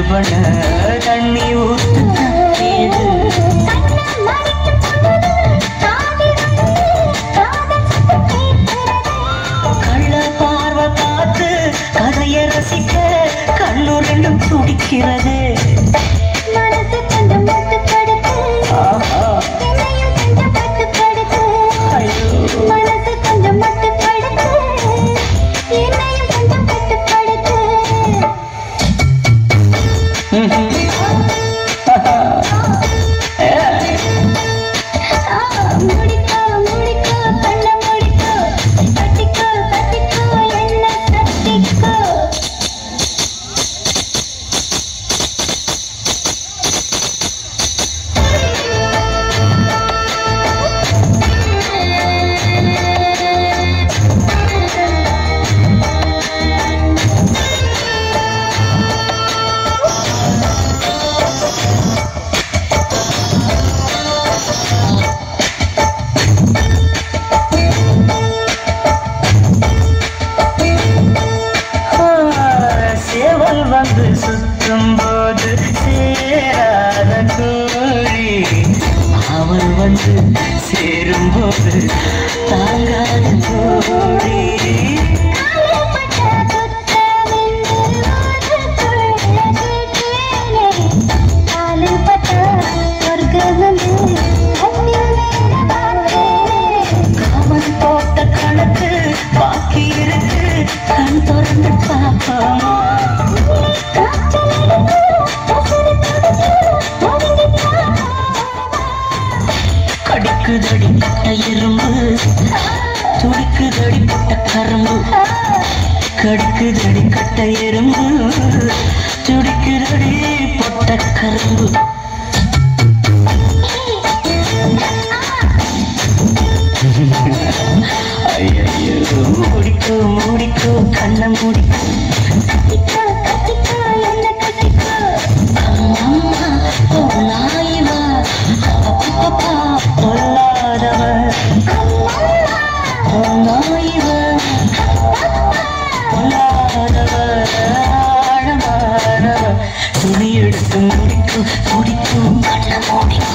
பண்ண தண்ணி ஊத்து கேடு கள்ள பார்வை பார்த்து கதையை ரசிக்க கண்ணு ரெண்டும் துடிக்கிறது மனசு கொஞ்சம் மட்டு படுத்து மனசு கொஞ்சம் மட்டு படுத்து என்னையும் கொஞ்சம் கட்டு படுத்து முடிக்கோ முடிக்கோ கண்ண முடிக்கோ தட்டிக்கோ தட்டிக்கோ என்ன தட்டிக்கோ வந்து சுற்றும் போது சேராத கோழி அவள் வந்து சேரும்போது தாங்காத கோழி காமன் போட்ட கணக்கு பாக்கி இருக்கு கண் திறந்து பார்ப்போம் கடிக்குதடி பட்ட எறும்பு துடிக்குதடி பட்ட கரும்பு கடிக்குதடி கட்ட எறும்பு துடிக்குதடி பொட்ட கரும்பு ஐயோ மூடிக்கோ மூடிக்கோ கண்ண மூடிக்கோ நாயிவா பொல்லாதவ நாயிவ பொல்லாதவ ஆழமானவ துணி எடுத்து முடிக்கும் முடிக்கும் கண்ண மூடிக்கும்